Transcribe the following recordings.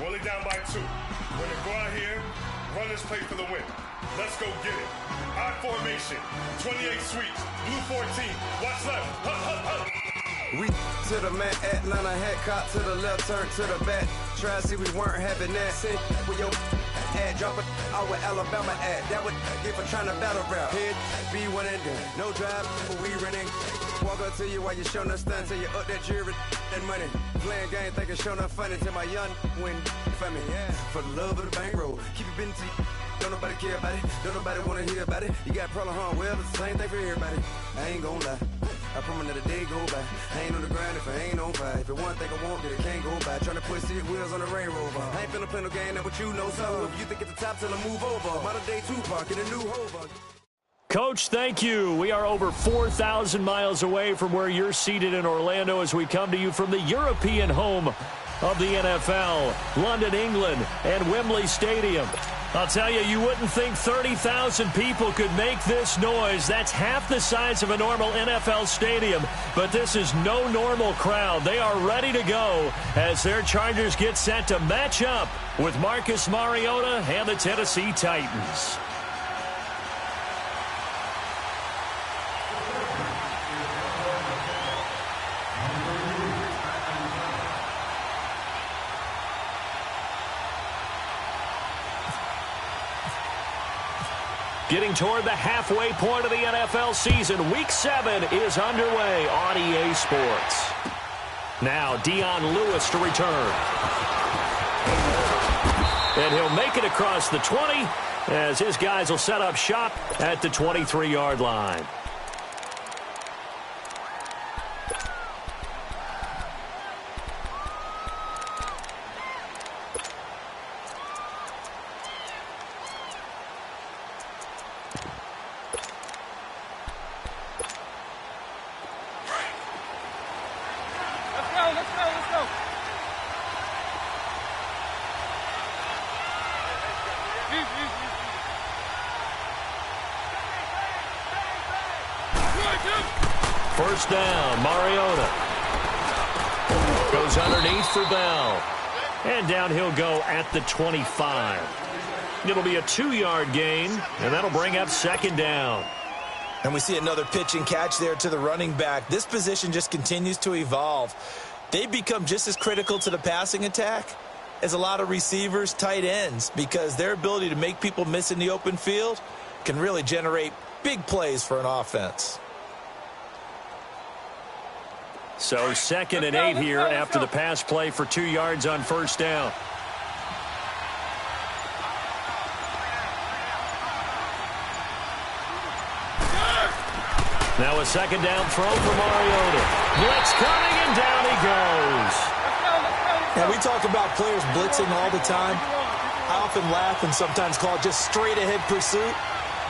We're only down by 2. We're going to go out here, run this play for the win. Let's go get it. I formation, 28 sweeps, blue 14. Watch left. Hup, hup, hup. We to the man, Atlanta head cop to the left, turn to the back. Try to see we weren't having that. Sit with your ad, drop it out with Alabama ad. That would get for trying to battle rap. Head, be one and done. No drive, but we running. Walk up to you while you showing us stun till you up that jury and money. Playing game, thinking showing up funny till my young win for me. Yeah, for the love of the bankroll. Keep it been to you. Don't nobody care about it. Don't nobody wanna hear about it. You got a problem, huh? Well, it's the same thing for everybody. I ain't gonna lie. I promise that a day go by. I ain't on the grind if I ain't on fire. If it one thing I want, then it can't go by. Tryna put seat wheels on the Range Rover. I ain't finna play no game, that what you know. So if you think it's the top till I move over. Modern day Tupac in a new Hova. Coach, thank you. We are over 4,000 miles away from where you're seated in Orlando as we come to you from the European home of the NFL, London, England, and Wembley Stadium. I'll tell you, you wouldn't think 30,000 people could make this noise. That's half the size of a normal NFL stadium, but this is no normal crowd. They are ready to go as their Chargers get set to match up with Marcus Mariota and the Tennessee Titans. Getting toward the halfway point of the NFL season, Week 7 is underway on EA Sports. Now, Dion Lewis to return. And he'll make it across the 20 as his guys will set up shop at the 23-yard line. First down, Mariota. Goes underneath for Bell. And down he'll go at the 25. It'll be a 2-yard gain, and that'll bring up second down. And we see another pitch and catch there to the running back. This position just continues to evolve. They've become just as critical to the passing attack as a lot of receivers, tight ends, because their ability to make people miss in the open field can really generate big plays for an offense. So 2nd and 8 here after the pass play for 2 yards on first down. Now a second down throw for Mariota. Blitz coming, and down he goes. Now we talk about players blitzing all the time. I often laugh and sometimes call it just straight ahead pursuit.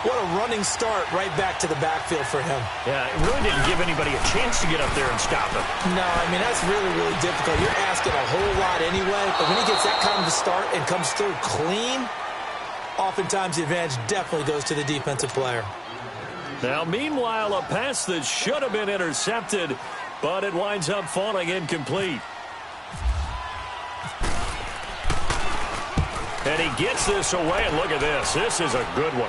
What a running start right back to the backfield for him. Yeah, it really didn't give anybody a chance to get up there and stop him. No, I mean, that's really, really difficult. You're asking a whole lot anyway, but when he gets that kind of a start and comes through clean, oftentimes the advantage definitely goes to the defensive player. Now, meanwhile, a pass that should have been intercepted, but it winds up falling incomplete. And he gets this away, and look at this. This is a good one.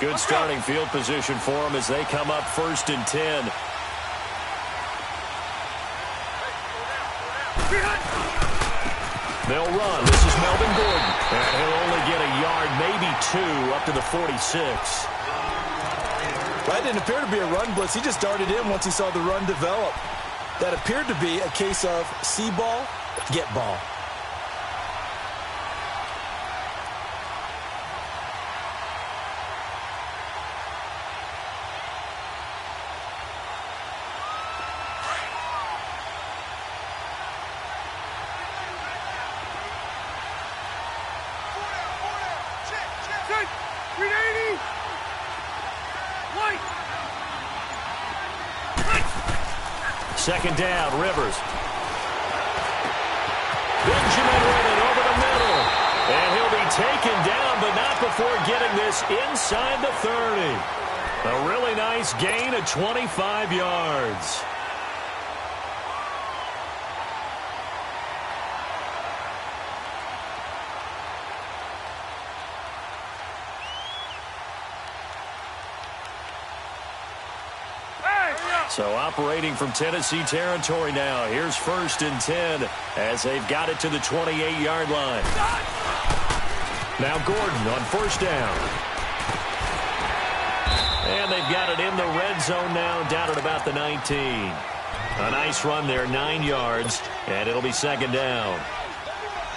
Good starting field position for them as they come up 1st and 10. They'll run. This is Melvin Gordon. And he'll only get a yard, maybe 2, up to the 46. That didn't appear to be a run blitz. He just darted in once he saw the run develop. That appeared to be a case of see ball, get ball. Second down, Rivers. Benjamin with it over the middle. And he'll be taken down, but not before getting this inside the 30. A really nice gain of 25 yards. So operating from Tennessee territory now. Here's 1st and 10 as they've got it to the 28-yard line. Now Gordon on 1st down. And they've got it in the red zone now, down at about the 19. A nice run there, 9 yards, and it'll be 2nd down.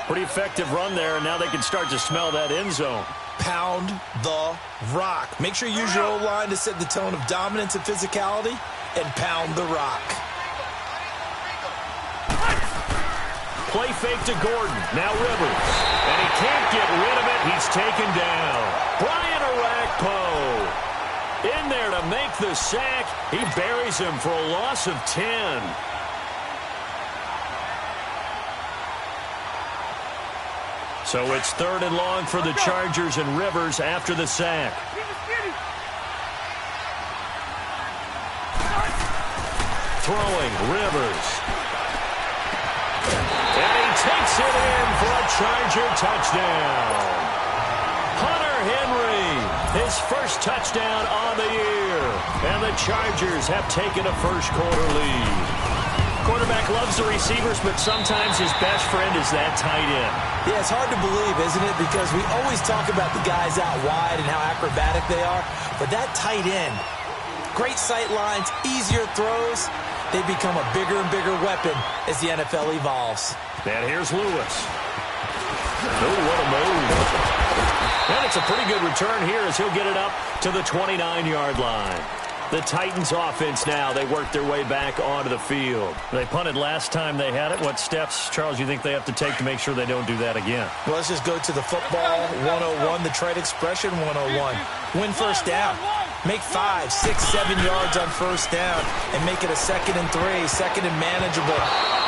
Pretty effective run there, and now they can start to smell that end zone. Pound the rock. Make sure you use your O-line to set the tone of dominance and physicality, and pound the rock. Play fake to Gordon. Now Rivers. And he can't get rid of it. He's taken down. Brian Orakpo in there to make the sack. He buries him for a loss of 10. So it's 3rd and long for the Chargers, and Rivers after the sack. Throwing, Rivers. And he takes it in for a Charger touchdown. Hunter Henry, his first touchdown on the year. And the Chargers have taken a first-quarter lead. Quarterback loves the receivers, but sometimes his best friend is that tight end. Yeah, it's hard to believe, isn't it? Because we always talk about the guys out wide and how acrobatic they are. But that tight end, great sight lines, easier throws. They become a bigger and bigger weapon as the NFL evolves. And here's Lewis. Oh, what a move. And it's a pretty good return here as he'll get it up to the 29-yard line. The Titans offense now, they work their way back onto the field. They punted last time they had it. What steps, Charles, you think they have to take to make sure they don't do that again? Well, let's just go to the football 101, the trade expression 101. Win first down. Make 5, 6, 7 yards on first down and make it a 2nd and 3, 2nd and manageable.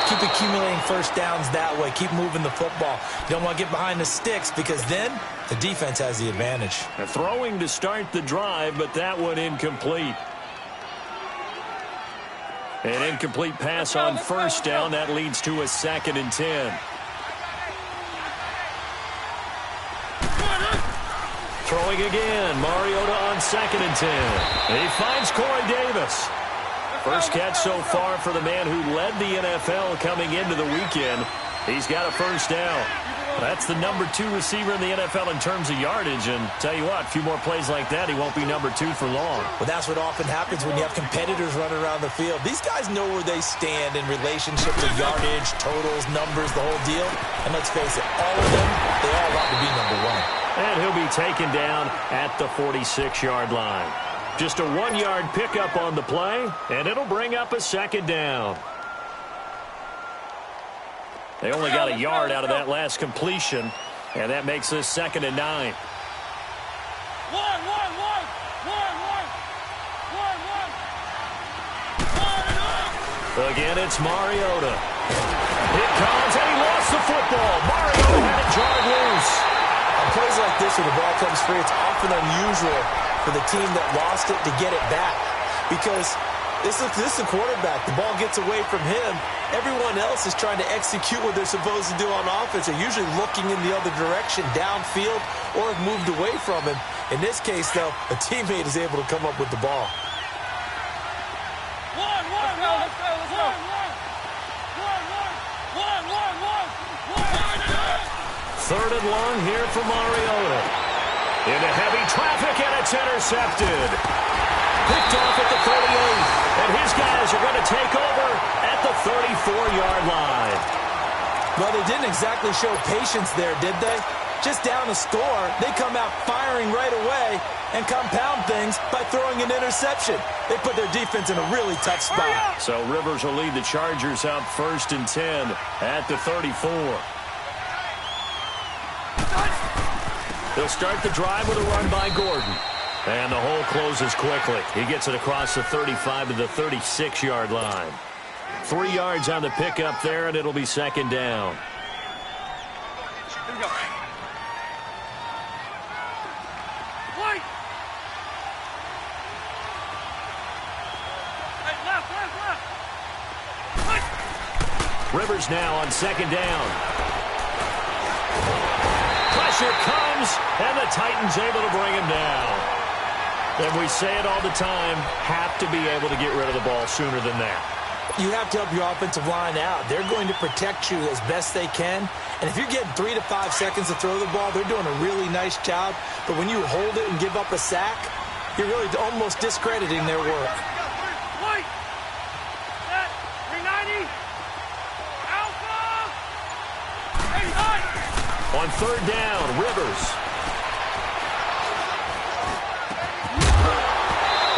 Keep accumulating first downs that way. Keep moving the football. You don't want to get behind the sticks because then the defense has the advantage. Throwing to start the drive, but that one incomplete. An incomplete pass on first down. That leads to a 2nd and 10. Throwing again. Mariota on 2nd and 10. He finds Corey Davis. First catch so far for the man who led the NFL coming into the weekend. He's got a first down. That's the number 2 receiver in the NFL in terms of yardage. And tell you what, a few more plays like that, he won't be number 2 for long. Well, that's what often happens when you have competitors running around the field. These guys know where they stand in relationship to yardage, totals, numbers, the whole deal. And let's face it, all of them, they all want to be number 1. And he'll be taken down at the 46-yard line. Just a 1-yard pickup on the play, and it'll bring up a 2nd down. They only got a yard out of that last completion, and that makes this 2nd and 9. Again, it's Mariota. It comes, and he lost the football. Mariota had it jarred loose. On plays like this, when the ball comes free, it's often unusual for the team that lost it to get it back. Because this is the quarterback. The ball gets away from him. Everyone else is trying to execute what they're supposed to do on offense. They're usually looking in the other direction, downfield, or have moved away from him. In this case, though, a teammate is able to come up with the ball. Third and long here for Mariota. Into heavy traffic, and it's intercepted. Picked off at the 38, and his guys are going to take over at the 34-yard line. Well, they didn't exactly show patience there, did they? Just down a score, they come out firing right away and compound things by throwing an interception. They put their defense in a really tough spot. So Rivers will lead the Chargers up 1st and 10 at the 34. They'll start the drive with a run by Gordon. And the hole closes quickly. He gets it across the 35 to the 36-yard line. 3 yards on the pickup there, and it'll be second down. Here we go. White. Hey, left. White. Rivers now on second down. Pressure comes, and the Titans able to bring him down. And we say it all the time, have to be able to get rid of the ball sooner than that. You have to help your offensive line out. They're going to protect you as best they can. And if you're getting 3 to 5 seconds to throw the ball, they're doing a really nice job. But when you hold it and give up a sack, you're really almost discrediting their work. White. Set. 390. Alpha. 89. On third down, Rivers.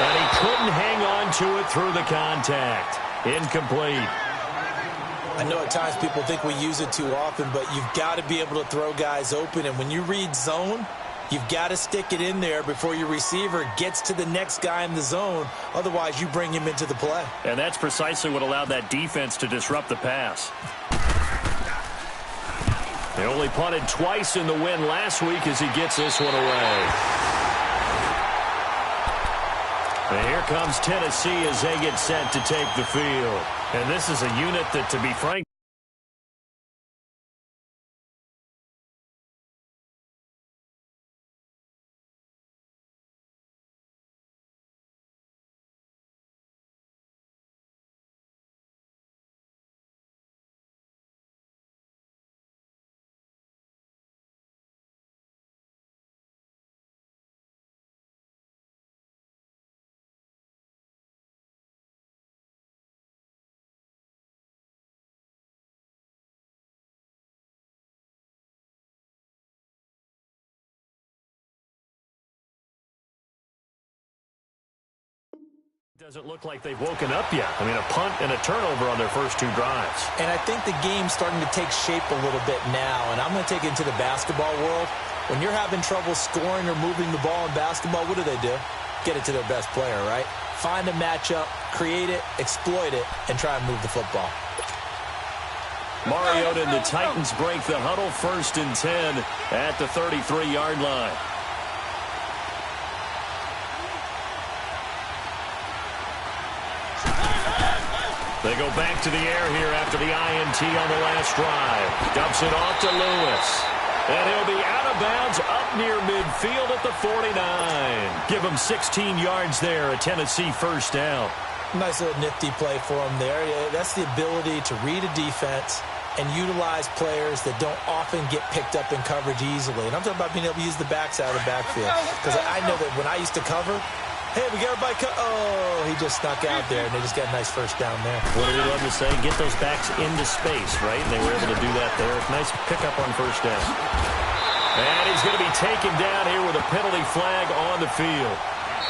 And he couldn't hang on to it through the contact. Incomplete. I know at times people think we use it too often, but you've got to be able to throw guys open. And when you read zone, you've got to stick it in there before your receiver gets to the next guy in the zone. Otherwise, you bring him into the play. And that's precisely what allowed that defense to disrupt the pass. They only punted twice in the win last week as he gets this one away. And here comes Tennessee as they get set to take the field. And this is a unit that, to be frank, doesn't look like they've woken up yet. I mean, a punt and a turnover on their first 2 drives. And I think the game's starting to take shape a little bit now. And I'm going to take it into the basketball world. When you're having trouble scoring or moving the ball in basketball, what do? Get it to their best player, right? Find a matchup, create it, exploit it, and try and move the football. Mariota and the Titans break the huddle, 1st and 10 at the 33-yard line. They go back to the air here after the INT on the last drive. Dumps it off to Lewis. And he'll be out of bounds up near midfield at the 49. Give him 16 yards there, a Tennessee first down. Nice little nifty play for him there. That's the ability to read a defense and utilize players that don't often get picked up in coverage easily. And I'm talking about being able to use the backs out of the backfield. Because I know that when I used to cover, hey, we got everybody oh, he just snuck out there, and they just got a nice first down there. What do we love to say? Get those backs into space, right? And they were able to do that there. Nice pickup on first down. And he's going to be taken down here with a penalty flag on the field.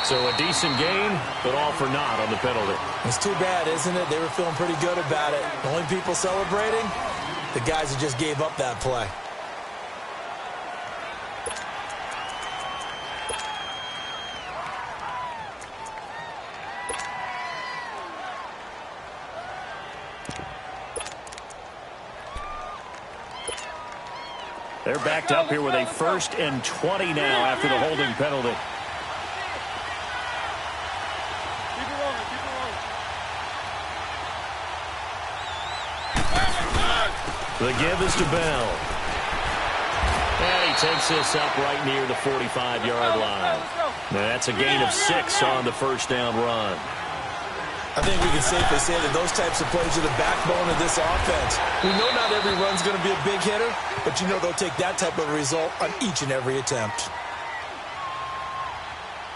So a decent gain, but all for naught on the penalty. It's too bad, isn't it? They were feeling pretty good about it. The only people celebrating, the guys who just gave up that play. They're backed up here with a 1st and 20 now after the holding penalty. The give is to Bell. And he takes this up right near the 45-yard line. Now that's a gain of 6 on the first down run. I think we can safely say that those types of plays are the backbone of this offense. We know not every run's going to be a big hitter, but you know they'll take that type of result on each and every attempt.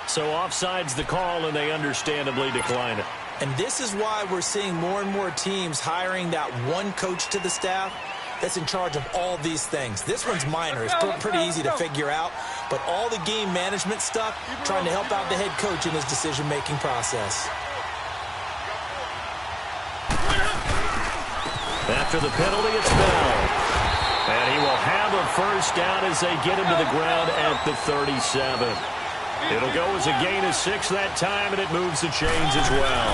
So offside's the call, and they understandably decline it. And this is why we're seeing more and more teams hiring that one coach to the staff that's in charge of all these things. This one's minor. It's pretty easy to figure out. But all the game management stuff, trying to help out the head coach in his decision-making process. After the penalty, it's Bell. And he will have a first down as they get him to the ground at the 37. It'll go as a gain of 6 that time, and it moves the chains as well.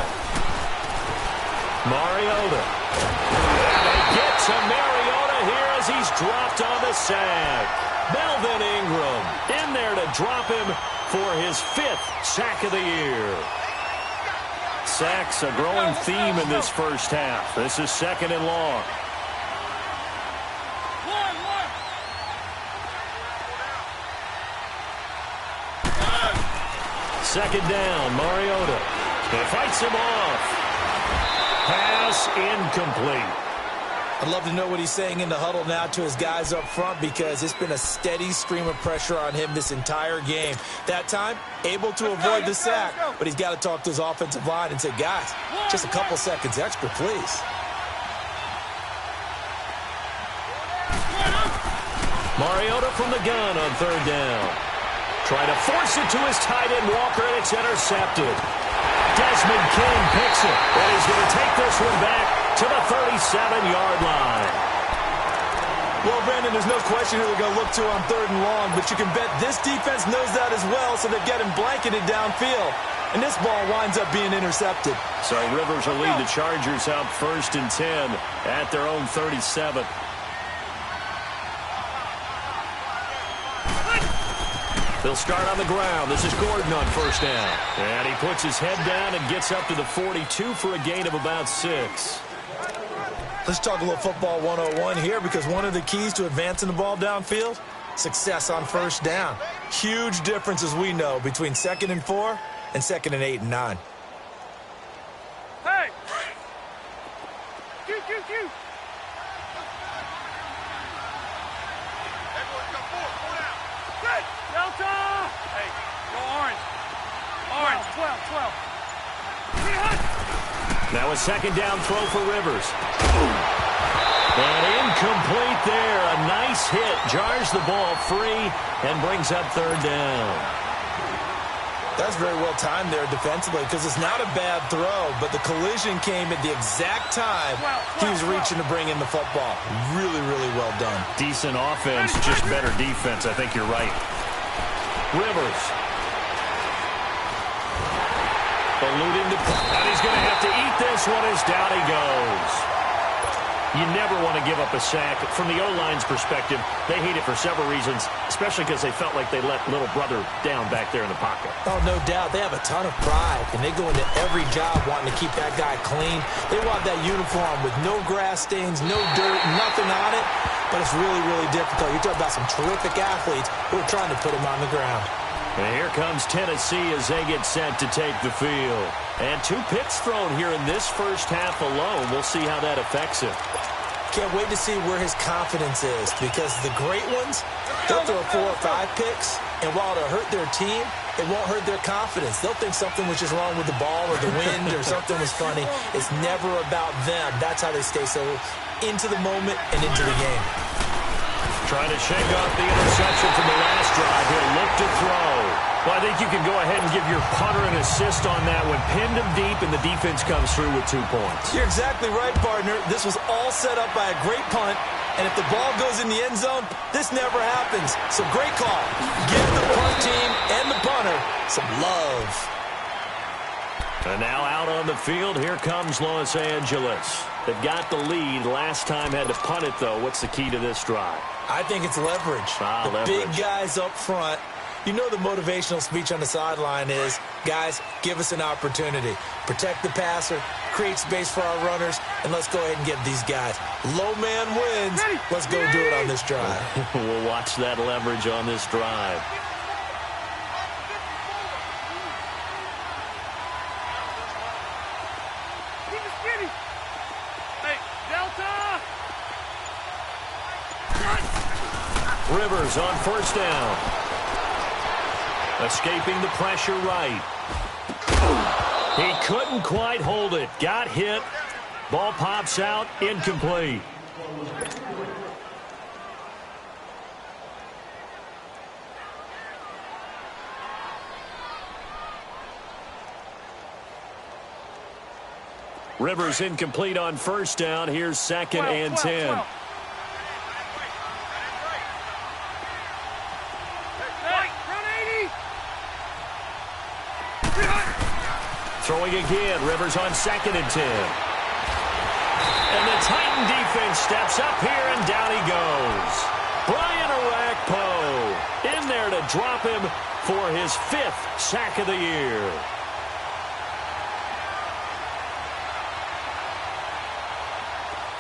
Mariota. And they get to Mariota here as he's dropped on the sack. Melvin Ingram in there to drop him for his 5th sack of the year. Sacks a growing theme in this first half. This is 2nd and long. Second down, Mariota. He fights him off. Pass incomplete. I'd love to know what he's saying in the huddle now to his guys up front, because it's been a steady stream of pressure on him this entire game. That time, able to avoid the sack, but he's got to talk to his offensive line and say, guys, just a couple seconds extra, please. Mariota from the gun on 3rd down. Trying to force it to his tight end, Walker, and it's intercepted. Desmond King picks it, and he's going to take this one back to the 37-yard line. Well, Brandon, there's no question who they're going to look to on 3rd and long, but you can bet this defense knows that as well, so they're getting blanketed downfield. And this ball winds up being intercepted. So Rivers will lead the Chargers out 1st and 10 at their own 37. They'll start on the ground. This is Gordon on 1st down. And he puts his head down and gets up to the 42 for a gain of about 6. Let's talk a little football 101 here, because one of the keys to advancing the ball downfield, success on 1st down. Huge difference, as we know, between 2nd and 4 and 2nd and 8 and 9. Hey! Q. Good! Delta! Hey, go orange. Orange, 12. Now a 2nd down throw for Rivers. And incomplete there. A nice hit. Jars the ball free and brings up 3rd down. That's very well timed there defensively, because it's not a bad throw, but the collision came at the exact time he was reaching to bring in the football. Really, really well done. Decent offense, just better defense. I think you're right. Rivers. Alluding to, and he's going to have to eat this one as down he goes. You never want to give up a sack. From the O-line's perspective, they hate it for several reasons, especially because they felt like they let little brother down back there in the pocket. Oh, no doubt. They have a ton of pride, and they go into every job wanting to keep that guy clean. They want that uniform with no grass stains, no dirt, nothing on it, but it's really, really difficult. You're talking about some terrific athletes who are trying to put him on the ground. And here comes Tennessee as they get set to take the field. And 2 picks thrown here in this first half alone. We'll see how that affects him. Can't wait to see where his confidence is, because the great ones, they'll throw 4 or 5 picks, and while it'll hurt their team, it won't hurt their confidence. They'll think something was just wrong with the ball or the wind or something was funny. It's never about them. That's how they stay so into the moment and into the game. Trying to shake off the interception from the last drive. He'll look to throw. Well, I think you can go ahead and give your punter an assist on that one. Pinned him deep, and the defense comes through with 2 points. You're exactly right, partner. This was all set up by a great punt, and if the ball goes in the end zone, this never happens. So great call. Give the punt team and the punter some love. And now out on the field, here comes Los Angeles. They've got the lead. Last time had to punt it, though. What's the key to this drive? I think it's leverage. The big guys up front. You know the motivational speech on the sideline is, guys, give us an opportunity. Protect the passer, create space for our runners, and let's go ahead and get these guys. Low man wins. Let's go do it on this drive. We'll watch that leverage on this drive. Rivers on 1st down. Escaping the pressure right. He couldn't quite hold it. Got hit. Ball pops out. Incomplete. Rivers incomplete on 1st down. Here's 2nd and 10. Throwing again. Rivers on 2nd and 10. And the Titan defense steps up here, and down he goes. Brian Orakpo in there to drop him for his 5th sack of the year.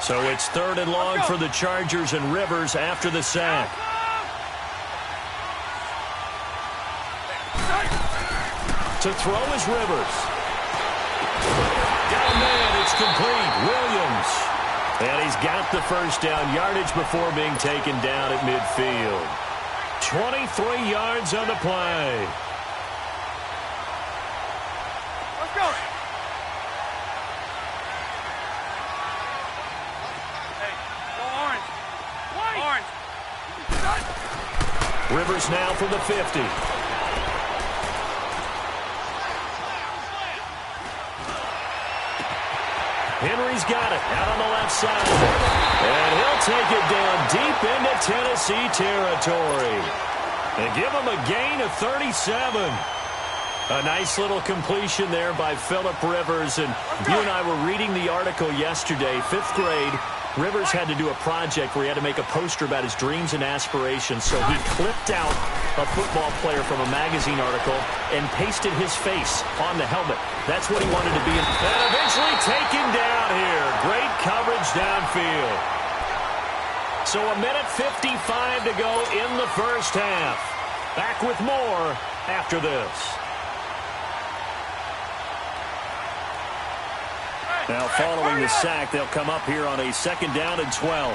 So it's 3rd and long for the Chargers, and Rivers after the sack. To throw is Rivers. Got a man, it's complete. Williams. And he's got the first down, yardage before being taken down at midfield. 23 yards on the play. Let's go. Hey, go orange. White. Orange. Rivers now from the 50. Henry's got it out on the left side. And he'll take it down deep into Tennessee territory. And give him a gain of 37. A nice little completion there by Phillip Rivers. And you and I were reading the article yesterday, 5th grade. Rivers had to do a project where he had to make a poster about his dreams and aspirations. So he clipped out a football player from a magazine article and pasted his face on the helmet. That's what he wanted to be. And eventually taken down here. Great coverage downfield. So 1:55 to go in the first half. Back with more after this. Now following the sack, they'll come up here on a 2nd down and 12.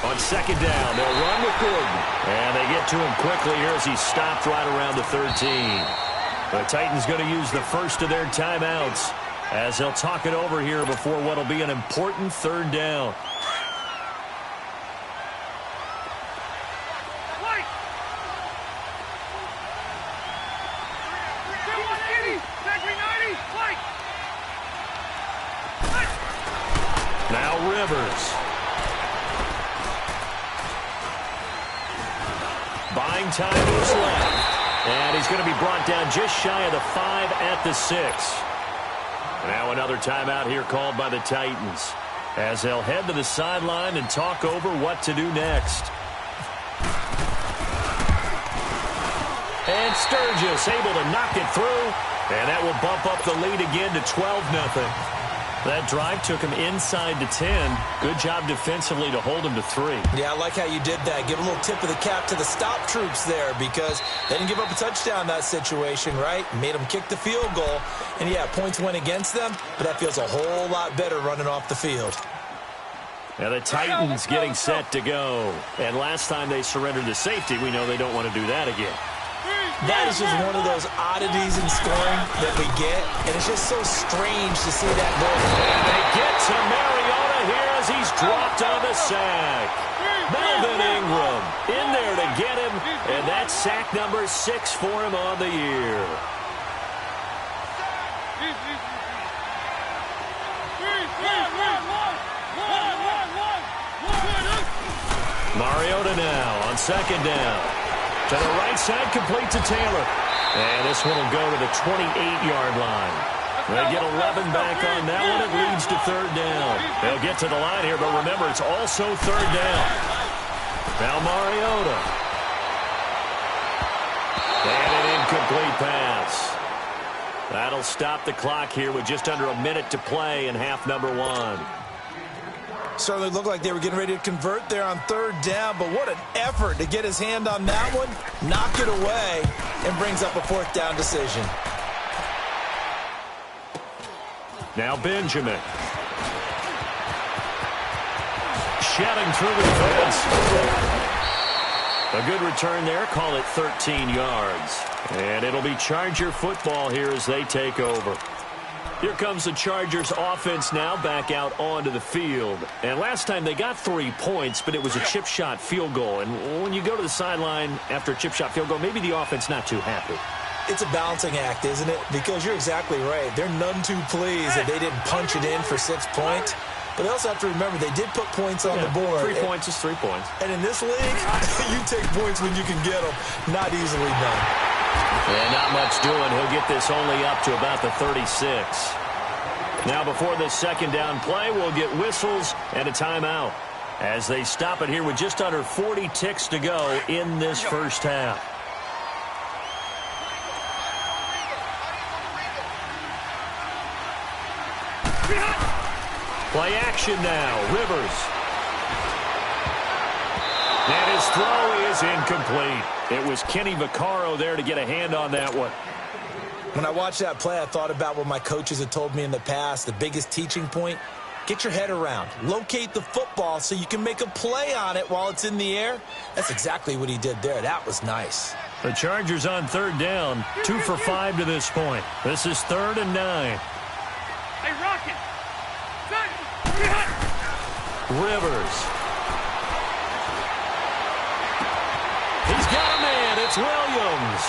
On 2nd down, they'll run with Gordon. And they get to him quickly here as he's stopped right around the 13. The Titans going to use the first of their timeouts as they'll talk it over here before what will be an important 3rd down. Now Rivers. Buying time to his left. And he's going to be brought down just shy of the 5 at the 6. Now another timeout here called by the Titans as they'll head to the sideline and talk over what to do next. And Sturgis able to knock it through. And that will bump up the lead again to 12-0. That drive took him inside to 10. Good job defensively to hold him to 3. Yeah, I like how you did that. Give a little tip of the cap to the stop troops there because they didn't give up a touchdown in that situation, right? Made them kick the field goal. And, yeah, points went against them, but that feels a whole lot better running off the field. Now the Titans getting set to go. And last time they surrendered to safety, we know they don't want to do that again. That is just one of those oddities in scoring that we get, and it's just so strange to see that ball. And they get to Mariota here as he's dropped on the sack. Melvin Ingram in there to get him, and that's sack number 6 for him on the year. Mariota now on 2nd down. To the right side, complete to Taylor. And this one will go to the 28-yard line. They get 11 back on that one. It leads to 3rd down. They'll get to the line here, but remember, it's also 3rd down. Now Mariota. And an incomplete pass. That'll stop the clock here with just under a minute to play in half number 1. Certainly looked like they were getting ready to convert there on 3rd down, but what an effort to get his hand on that one, knock it away, and brings up a 4th down decision. Now Benjamin. Shedding through the defense. A good return there, call it 13 yards. And it'll be Charger football here as they take over. Here comes the Chargers offense now back out onto the field. And last time they got 3 points, but it was a chip shot field goal. And when you go to the sideline after a chip shot field goal, maybe the offense not too happy. It's a balancing act, isn't it? Because you're exactly right. They're none too pleased that they didn't punch it in for 6 points. But they also have to remember they did put points on the board. 3 points is 3 points. And in this league, you take points when you can get them. Not easily done. And not much doing. He'll get this only up to about the 36. Now before this second down play, we'll get whistles and a timeout as they stop it here with just under 40 ticks to go in this first half. Play action now. Rivers. And his throw is incomplete. It was Kenny Vaccaro there to get a hand on that one. When I watched that play, I thought about what my coaches had told me in the past. The biggest teaching point, get your head around. Locate the football so you can make a play on it while it's in the air. That's exactly what he did there. That was nice. The Chargers on third down, 2 for 5 to this point. This is 3rd and 9. Hey, Rocket! Rivers. He's got a man. It's Williams.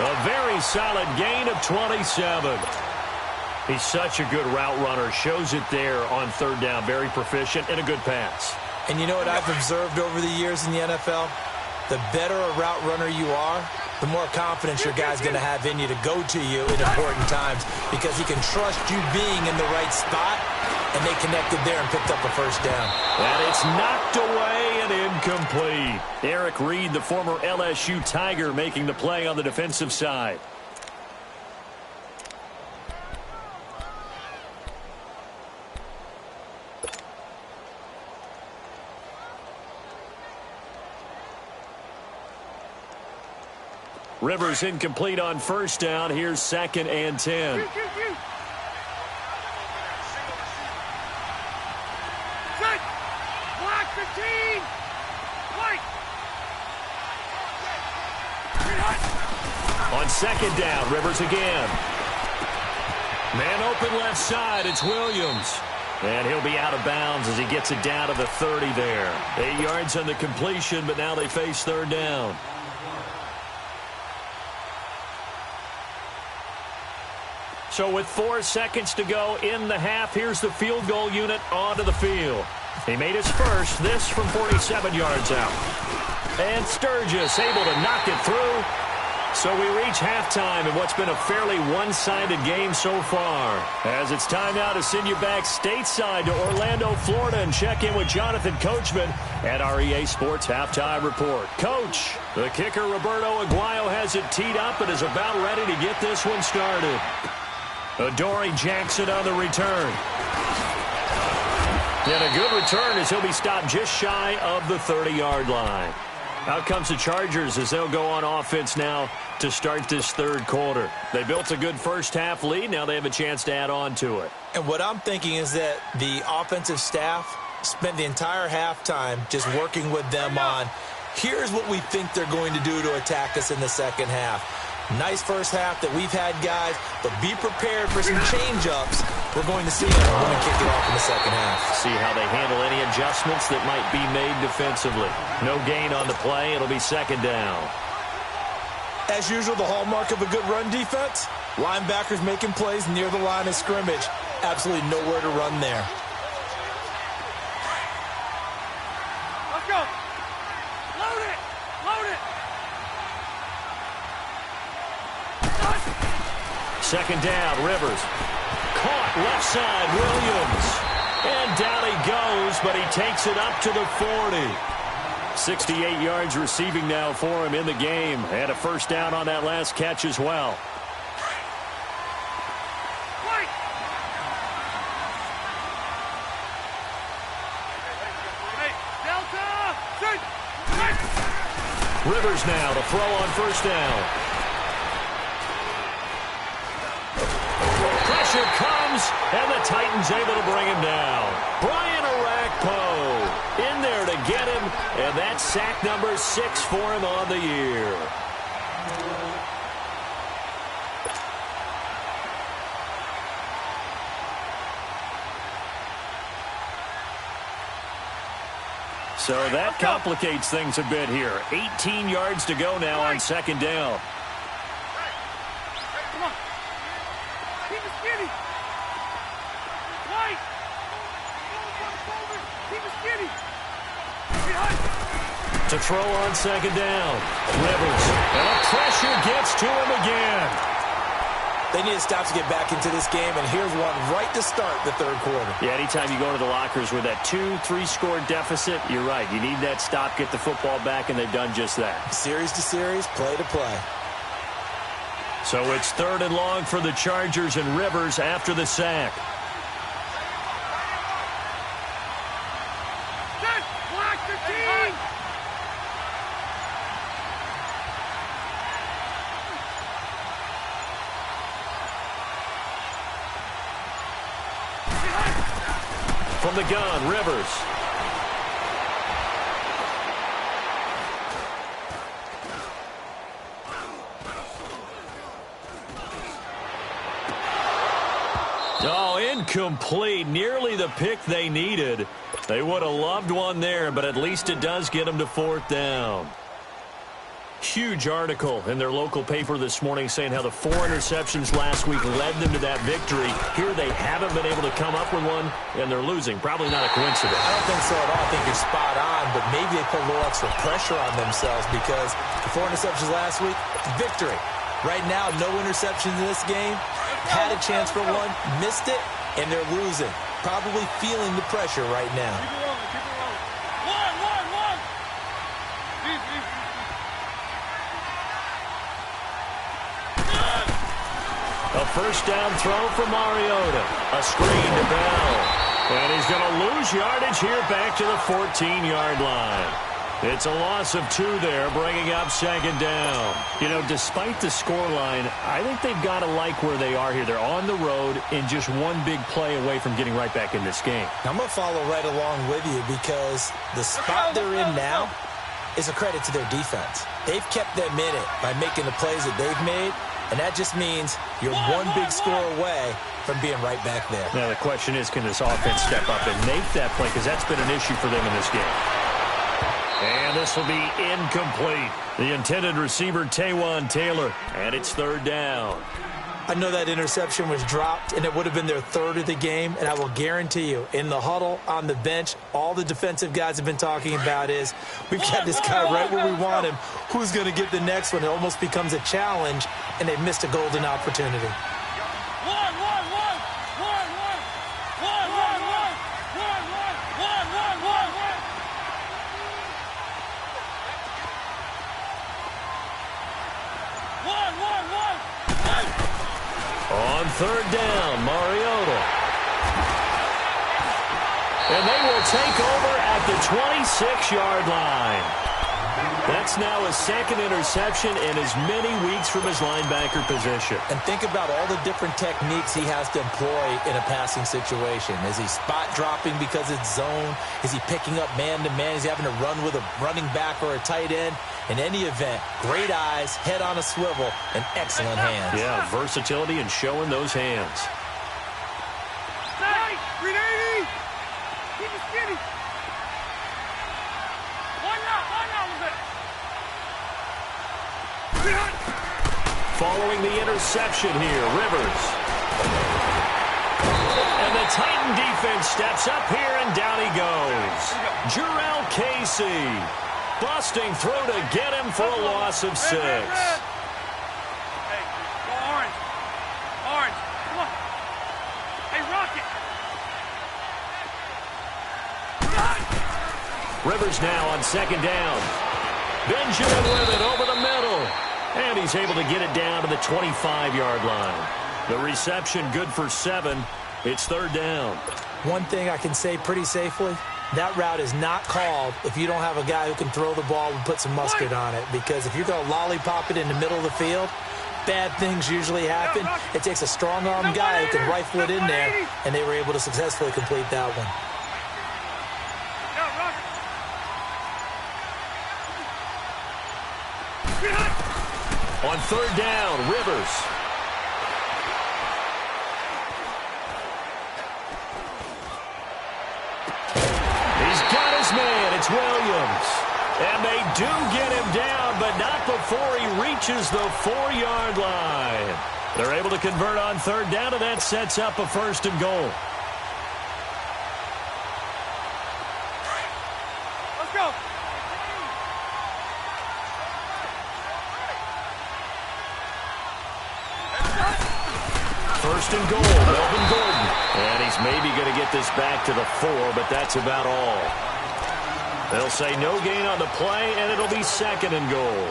A very solid gain of 27. He's such a good route runner. Shows it there on third down. Very proficient and a good pass. And you know what I've observed over the years in the NFL? The better a route runner you are, the more confidence your guy's going to have in you to go to you in important times because he can trust you being in the right spot, and they connected there and picked up a first down. And it's knocked away and incomplete. Eric Reed, the former LSU Tiger, making the play on the defensive side. Rivers incomplete on first down. Here's 2nd and 10. Block the team! White! On 2nd down, Rivers again. Man open left side, it's Williams. And he'll be out of bounds as he gets it down to the 30 there. 8 yards on the completion, but now they face third down. So with 4 seconds to go in the half, here's the field goal unit onto the field. He made his first, this from 47 yards out. And Sturgis able to knock it through. So we reach halftime in what's been a fairly one-sided game so far. As it's time now to send you back stateside to Orlando, Florida, and check in with Jonathan Coachman at our EA Sports Halftime Report. Coach, the kicker Roberto Aguayo has it teed up and is about ready to get this one started. Adoree Jackson on the return. And a good return as he'll be stopped just shy of the 30-yard line. Out comes the Chargers as they'll go on offense now to start this third quarter. They built a good first-half lead. Now they have a chance to add on to it. And what I'm thinking is that the offensive staff spent the entire halftime just working with them on, here's what we think they're going to do to attack us in the second half. Nice first half that we've had, guys, but be prepared for some change-ups. We're going to see them when we kick it off in the second half. See how they handle any adjustments that might be made defensively. No gain on the play. It'll be 2nd down. As usual, the hallmark of a good run defense, linebackers making plays near the line of scrimmage. Absolutely nowhere to run there. Let's go! Load it! Load it! 2nd down, Rivers. Caught left side, Williams. And down he goes, but he takes it up to the 40. 68 yards receiving now for him in the game. And a first down on that last catch as well. Hey, Delta! Rivers now to throw on first down. Pressure comes, and the Titans able to bring him down. Brian Orakpo in there to get him, and that's sack number 6 for him on the year. So that complicates things a bit here. 18 yards to go now on 2nd down. Come on. Keep it skinny. White. Keep it skinny. Behind. To throw on second down. Rivers. And the pressure gets to him again. They need to stop to get back into this game, and here's one right to start the third quarter. Yeah, anytime you go to the lockers with that 2-3 score deficit, you're right. You need that stop, get the football back, and they've done just that. Series to series, play to play. So it's 3rd and long for the Chargers, and Rivers after the sack. From the gun, Rivers. Oh, incomplete. Nearly the pick they needed. They would have loved one there, but at least it does get them to 4th down. Huge article in their local paper this morning saying how the 4 interceptions last week led them to that victory. Here they haven't been able to come up with one, and they're losing. Probably not a coincidence. I don't think so at all. I think you're spot on, but maybe they put a little extra pressure on themselves because the 4 interceptions last week, victory. Right now, no interceptions in this game. Had a chance for one, missed it, and they're losing. Probably feeling the pressure right now. Keep it rolling, keep it rolling. One. Easy. A first down throw for Mariota. A screen to Bell. And he's going to lose yardage here back to the 14-yard line. It's a loss of 2 there, bringing up 2nd down. You know, despite the scoreline, I think they've got to like where they are here. They're on the road and just one big play away from getting right back in this game. I'm going to follow right along with you because the spot they're in now is a credit to their defense. They've kept them in it by making the plays that they've made, and that just means you're one big score away from being right back there. Now, the question is, can this offense step up and make that play? Because that's been an issue for them in this game. And this will be incomplete. The intended receiver, Taywan Taylor, and it's 3rd down. I know that interception was dropped, and it would have been their 3rd of the game, and I will guarantee you, in the huddle, on the bench, all the defensive guys have been talking about is, we've got this guy right where we want him. Who's going to get the next one? It almost becomes a challenge, and they've missed a golden opportunity. On 3rd down, Mariota. And they will take over at the 26-yard line. That's now his 2nd interception in as many weeks from his linebacker position. And think about all the different techniques he has to employ in a passing situation. Is he spot dropping because it's zone? Is he picking up man-to-man? Is he having to run with a running back or a tight end? In any event, great eyes, head on a swivel, and excellent hands. Yeah, versatility and showing those hands. Nice! 380! Keep it skinny! One out with it! Following the interception here, Rivers. And the Titan defense steps up here, and down he goes. Jarrell Casey. Busting through to get him for a loss of 6. Hey, go orange. Orange, come on. Hey, Rocket. Rivers now on 2nd down. Benjamin with it over the middle. And he's able to get it down to the 25-yard line. The reception good for 7. It's 3rd down. One thing I can say pretty safely, that route is not called if you don't have a guy who can throw the ball and put some mustard on it. Because if you're going to lollipop it in the middle of the field, bad things usually happen. It takes a strong-arm guy who can rifle it in there, and they were able to successfully complete that one. On 3rd down, Rivers. He's got his man. It's Williams. And they do get him down, but not before he reaches the 4-yard line. They're able to convert on 3rd down, and that sets up a 1st and goal. Let's go. First and goal, Melvin Gordon. And he's maybe going to get this back to the 4, but that's about all. They'll say no gain on the play, and it'll be second and goal.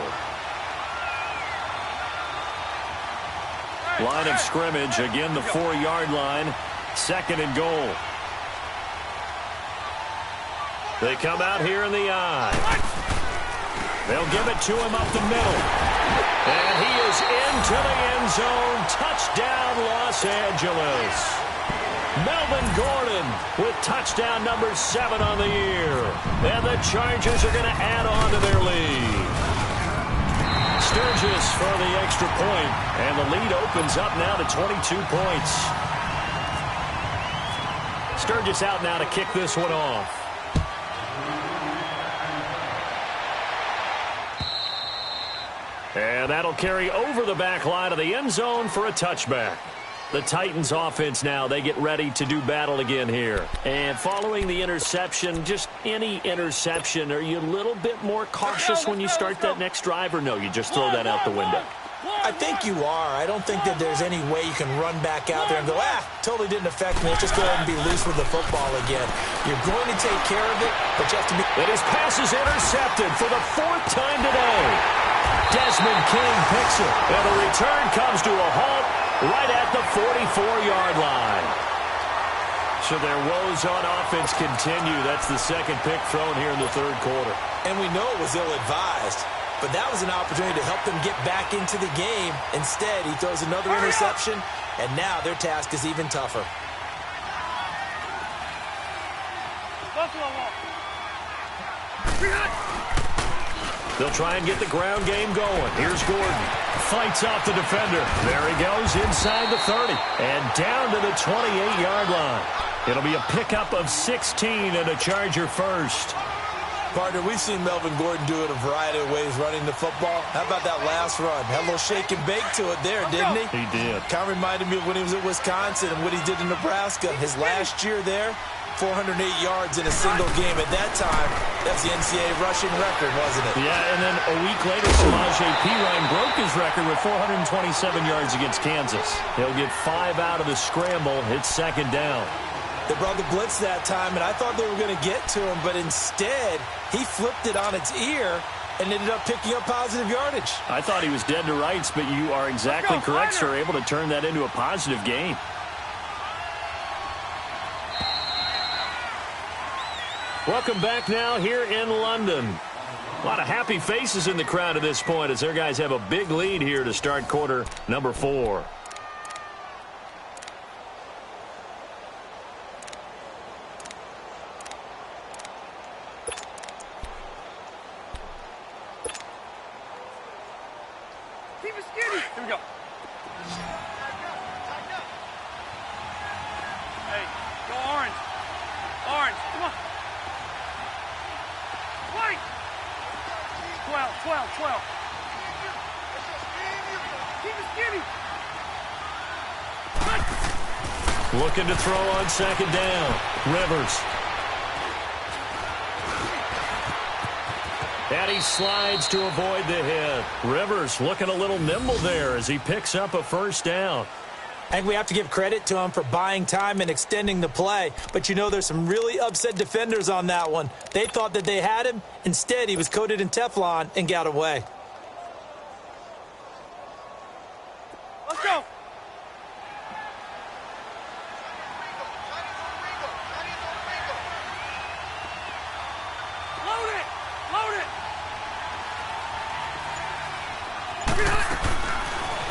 Line of scrimmage, again the 4-yard line. Second and goal. They come out here in the I. They'll give it to him up the middle. And he is into the end zone. Touchdown, Los Angeles. Melvin Gordon with touchdown number 7 on the year. And the Chargers are going to add on to their lead. Sturgis for the extra point. And the lead opens up now to 22 points. Sturgis out now to kick this one off. And that'll carry over the back line of the end zone for a touchback. The Titans offense now, they get ready to do battle again here. And following the interception, just any interception, are you a little bit more cautious when you start that next drive, or no, you just throw that out the window? I think you are. I don't think that there's any way you can run back out there and go, totally didn't affect me. Let's just go ahead and be loose with the football again. You're going to take care of it, but you have to be... And his pass is intercepted for the 4th time today. Desmond King picks it, and the return comes to a halt right at the 44-yard line. So their woes on offense continue. That's the second pick thrown here in the 3rd quarter. And we know it was ill-advised, but that was an opportunity to help them get back into the game. Instead, he throws another interception, and now their task is even tougher. They'll try and get the ground game going. Here's Gordon. Fights off the defender. There he goes inside the 30. And down to the 28-yard line. It'll be a pickup of 16 and a Charger first. Partner, we've seen Melvin Gordon do it a variety of ways running the football. How about that last run? Had a little shake and bake to it there, didn't he? He did. Kind of reminded me of when he was at Wisconsin and what he did in Nebraska. His last year there, 408 yards in a single game. At that time, that's the NCAA rushing record, wasn't it? Yeah, and then a week later, Samaje Perine broke his record with 427 yards against Kansas. He'll get 5 out of the scramble. It's second down. They brought the blitz that time, and I thought they were going to get to him, but instead, he flipped it on its ear and ended up picking up positive yardage. I thought he was dead to rights, but you are exactly correct, sir. Able to turn that into a positive gain. Welcome back now here in London. A lot of happy faces in the crowd at this point as their guys have a big lead here to start quarter number 4. Here we go. Hey, go orange. Orange, come on. White. 12. Keep it skinny. Looking to throw on second down. Rivers. And he slides to avoid the hit. Rivers looking a little nimble there as he picks up a first down. I think we have to give credit to him for buying time and extending the play. But, you know, there's some really upset defenders on that one. They thought that they had him. Instead, he was coated in Teflon and got away. Let's go. Load it.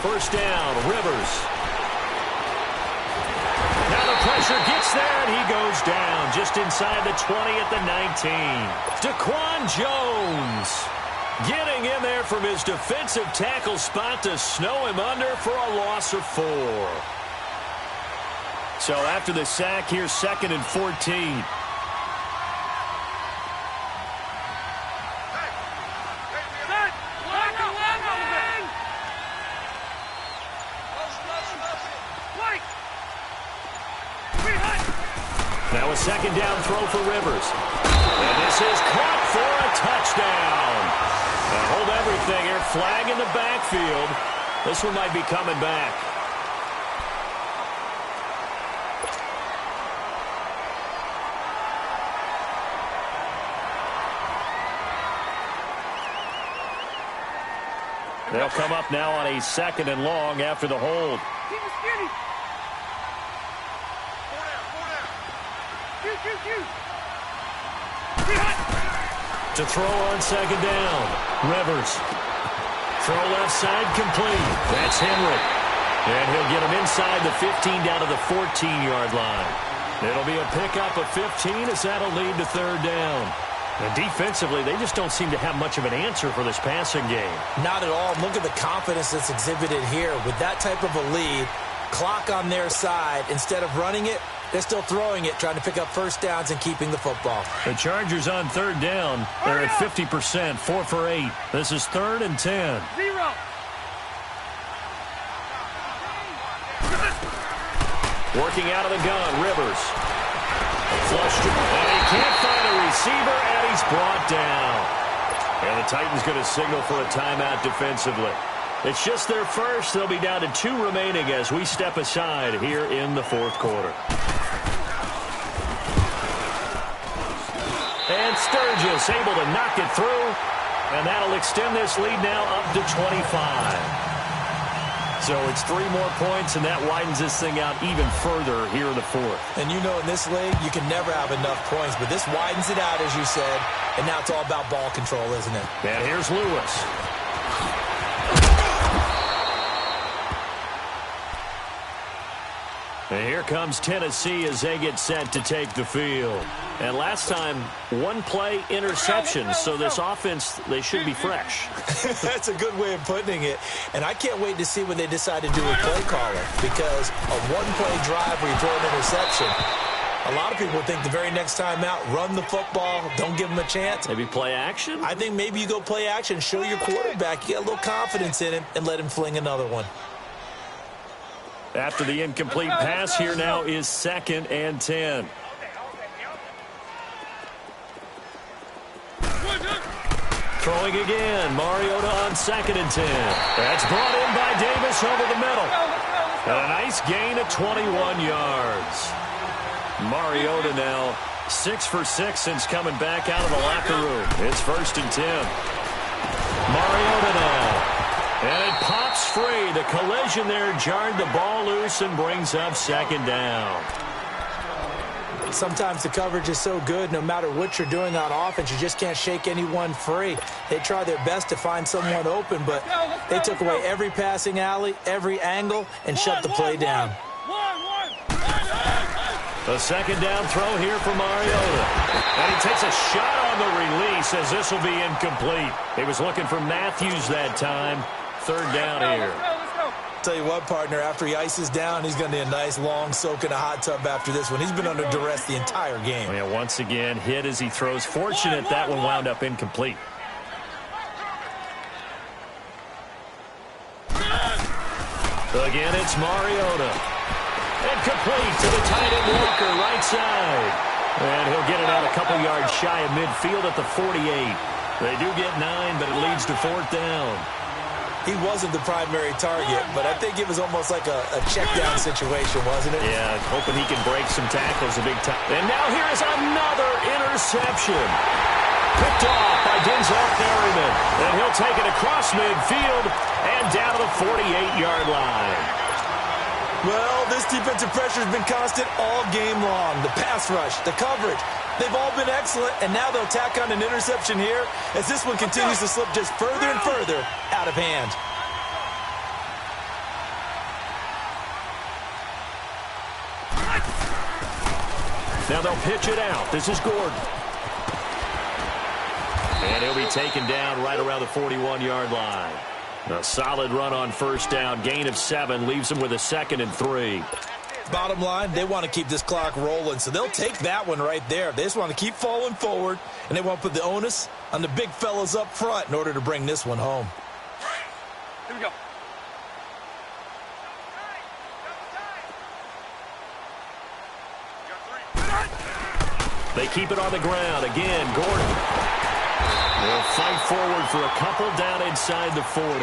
First down, Rivers. Now the pressure gets there, and he goes down just inside the 20 at the 19. Daquan Jones getting in there from his defensive tackle spot to snow him under for a loss of 4. So after the sack, here's 2nd and 14. Now a second down throw for Rivers. And this is caught for a touchdown. Now hold everything here. Flag in the backfield. This one might be coming back. They'll come up now on a 2nd and long after the hold. To throw on 2nd down. Rivers. Throw left side complete. That's Henry. And he'll get him inside the 15 down to the 14-yard line. It'll be a pickup of 15 as that'll lead to 3rd down. And defensively, they just don't seem to have much of an answer for this passing game. Not at all. Look at the confidence that's exhibited here. With that type of a lead, clock on their side, instead of running it, they're still throwing it, trying to pick up 1st downs and keeping the football. The Chargers on 3rd down. They're at 50%, 4 for 8. This is 3rd and 10. 0. Working out of the gun, Rivers. Flushed it. And he can't find a receiver, and he's brought down. And the Titans going to signal for a timeout defensively. It's just their first. They'll be down to 2 remaining as we step aside here in the 4th quarter. And Sturgis able to knock it through. And that'll extend this lead now up to 25. So it's 3 more points, and that widens this thing out even further here in the 4th. And you know in this league, you can never have enough points, but this widens it out, as you said, and now it's all about ball control, isn't it? And here's Lewis. And here comes Tennessee as they get set to take the field. And last time, 1 play interception, so this offense, they should be fresh. That's a good way of putting it. And I can't wait to see when they decide to do a play caller, because a 1-play drive where you throw an interception, a lot of people think the very next time out, run the football, don't give them a chance. Maybe play action? I think maybe you go play action, show your quarterback, you get a little confidence in him, and let him fling another one. After the incomplete pass, here now is 2nd and 10. Throwing again. Mariota on 2nd and 10. That's brought in by Davis over the middle. And a nice gain of 21 yards. Mariota now 6 for 6 since coming back out of the locker room. It's 1st and 10. Mariota now. And it pops free. The collision there jarred the ball loose and brings up 2nd down. Sometimes the coverage is so good, no matter what you're doing on offense, you just can't shake anyone free. They try their best to find someone open, but they took away every passing alley, every angle, and shut the play down. The 2nd down throw here for Mariota. And he takes a shot on the release as this will be incomplete. He was looking for Matthews that time. 3rd down here. Tell you what, partner, after he ices down, he's going to need a nice long soak in a hot tub after this one. He's been under duress the entire game. Yeah, once again, hit as he throws. Fortunate that one wound up incomplete. Again, it's Mariota. And complete to the tight end Walker, right side. And he'll get it out a couple yards shy of midfield at the 48. They do get 9, but it leads to 4th down. He wasn't the primary target, but I think it was almost like a check-down situation, wasn't it? Yeah, hoping he can break some tackles a big time. And now here is another interception. Picked off by Denzel Perryman. And he'll take it across midfield and down to the 48-yard line. Well, this defensive pressure has been constant all game long. The pass rush, the coverage, they've all been excellent, and now they'll tack on an interception here as this one continues to slip just further and further out of hand. Now they'll pitch it out. This is Gordon. And he'll be taken down right around the 41-yard line. A solid run on 1st down. Gain of 7 leaves them with a 2nd and 3. Bottom line, they want to keep this clock rolling, so they'll take that one right there. They just want to keep falling forward, and they want to put the onus on the big fellas up front in order to bring this one home. Here we go. They keep it on the ground. Again, Gordon will fight forward for a couple down inside the 40.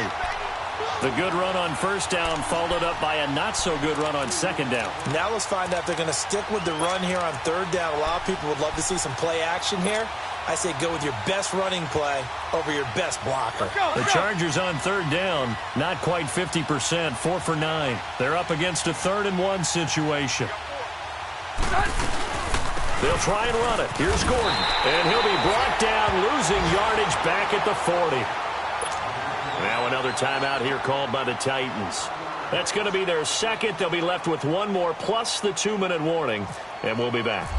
The good run on 1st down followed up by a not-so-good run on 2nd down. Now let's find out if they're going to stick with the run here on 3rd down. A lot of people would love to see some play action here. I say go with your best running play over your best blocker. The Chargers on third down, not quite 50%, 4 for 9. They're up against a 3rd and 1 situation. They'll try and run it. Here's Gordon, and he'll be brought down, losing yardage back at the 40. Now another timeout here called by the Titans. That's going to be their second. They'll be left with one more plus the 2-minute warning, and we'll be back.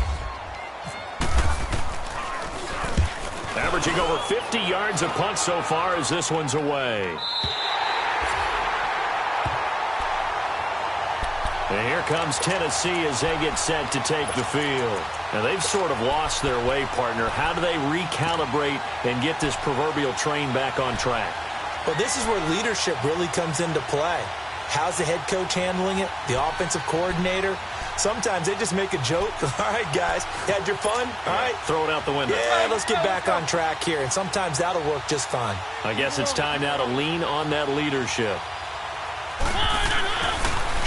Averaging over 50 yards a punt so far as this one's away. And here comes Tennessee as they get set to take the field. Now, they've sort of lost their way, partner. How do they recalibrate and get this proverbial train back on track? Well, this is where leadership really comes into play. How's the head coach handling it? The offensive coordinator? Sometimes they just make a joke. All right, guys, you had your fun? All right. Throw it out the window. Yeah, let's get back on track here. And sometimes that'll work just fine. I guess it's time now to lean on that leadership.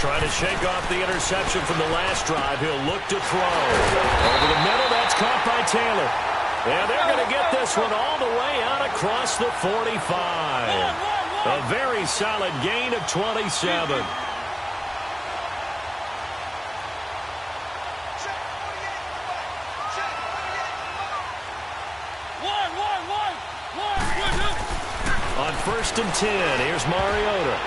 Trying to shake off the interception from the last drive. He'll look to throw. Over the middle, that's caught by Taylor. And they're going to get this one all the way out across the 45. A very solid gain of 27. On 1st and 10, here's Mariota.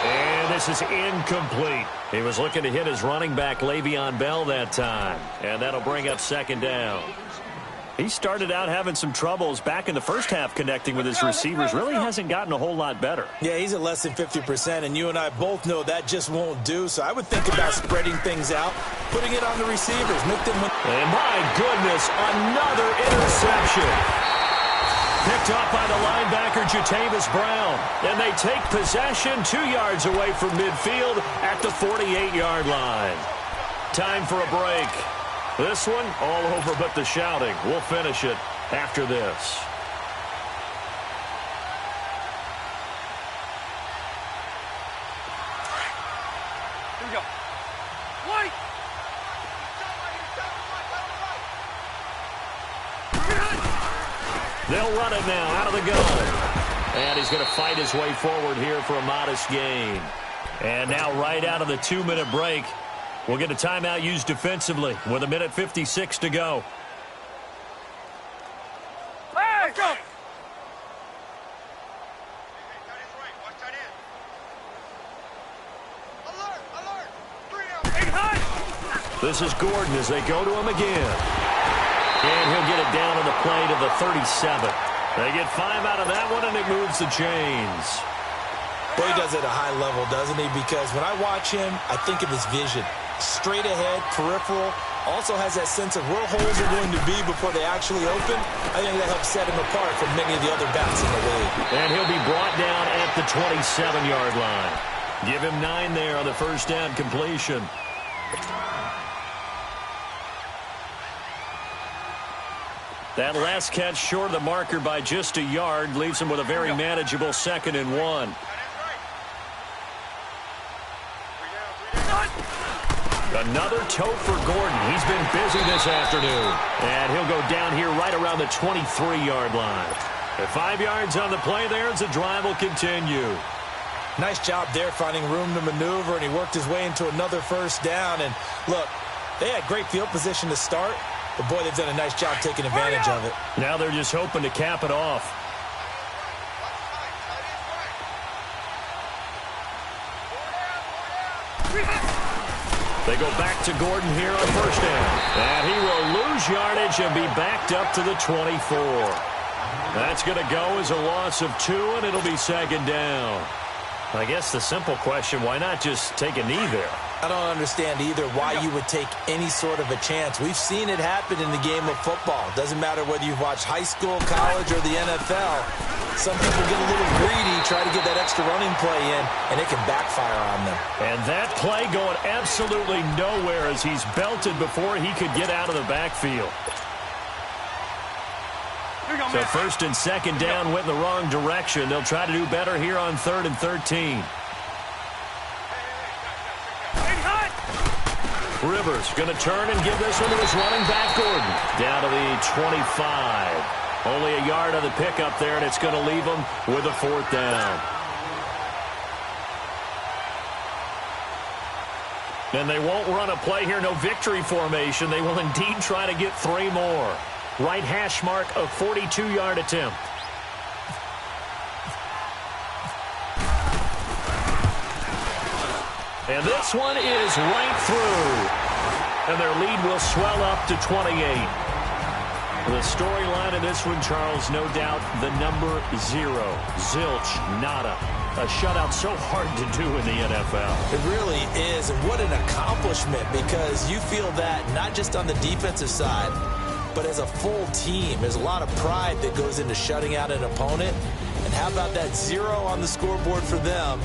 And this is incomplete. He was looking to hit his running back, Le'Veon Bell, that time. And that'll bring up 2nd down. He started out having some troubles back in the first half connecting with his receivers. Really hasn't gotten a whole lot better. Yeah, he's at less than 50%, and you and I both know that just won't do. So I would think about spreading things out, putting it on the receivers. Make them win. And my goodness, another interception. Picked off by the linebacker, Jatavis Brown. And they take possession 2 yards away from midfield at the 48-yard line. Time for a break. This one, all over but the shouting. We'll finish it after this. Here we go. White! They'll run it now out of the gun. And he's going to fight his way forward here for a modest gain. And now right out of the 2-minute break, we'll get a timeout used defensively with 1:56 to go. Hey, go! This is Gordon as they go to him again. And he'll get it down on the play to the 37. They get 5 out of that one, and it moves the chains. Well, he does it at a high level, doesn't he? Because when I watch him, I think of his vision. Straight ahead, peripheral, also has that sense of where holes are going to be before they actually open. I think that helps set him apart from many of the other backs in the league. And he'll be brought down at the 27-yard line. Give him 9 there on the first down completion. That last catch short of the marker by just a yard leaves him with a very manageable 2nd and 1. Another toe for Gordon. He's been busy this afternoon. And he'll go down here right around the 23-yard line. At 5 yards on the play there as the drive will continue. Nice job there finding room to maneuver, and he worked his way into another first down. And look, they had great field position to start, but boy, they've done a nice job taking advantage of it. Now they're just hoping to cap it off. They go back to Gordon here on first down. And he will lose yardage and be backed up to the 24. That's going to go as a loss of 2, and it'll be 2nd down. I guess the simple question, why not just take a knee there? I don't understand either why you would take any sort of a chance. We've seen it happen in the game of football. Doesn't matter whether you've watched high school, college, or the NFL. Some people get a little greedy, try to get that extra running play in, and it can backfire on them. And that play going absolutely nowhere as he's belted before he could get out of the backfield. So 1st and 2nd down went in the wrong direction. They'll try to do better here on 3rd and 13. Rivers going to turn and give this one to his running back, Gordon. Down to the 25. Only a yard on the pickup there, and it's going to leave him with a 4th down. And they won't run a play here, no victory formation. They will indeed try to get 3 more. Right hash mark, a 42-yard attempt. And this one is right through. And their lead will swell up to 28. The storyline of this one, Charles, no doubt the number 0. Zilch, nada. A shutout so hard to do in the NFL. It really is, and what an accomplishment, because you feel that not just on the defensive side, but as a full team. There's a lot of pride that goes into shutting out an opponent. And how about that 0 on the scoreboard for them,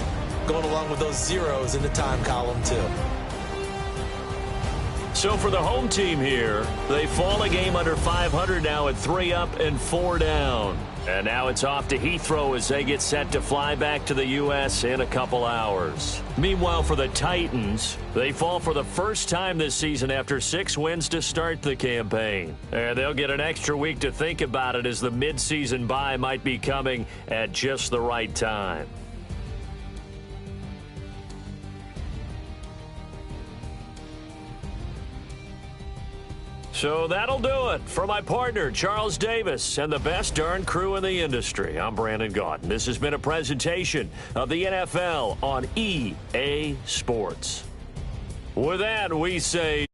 going along with those zeros in the time column, too. So for the home team here, they fall a game under 500 now at 3 up and 4 down. And now it's off to Heathrow as they get set to fly back to the U.S. in a couple hours. Meanwhile, for the Titans, they fall for the first time this season after 6 wins to start the campaign. And they'll get an extra week to think about it as the midseason bye might be coming at just the right time. So that'll do it for my partner, Charles Davis, and the best darn crew in the industry. I'm Brandon Gaudin. This has been a presentation of the NFL on EA Sports. With that, we say...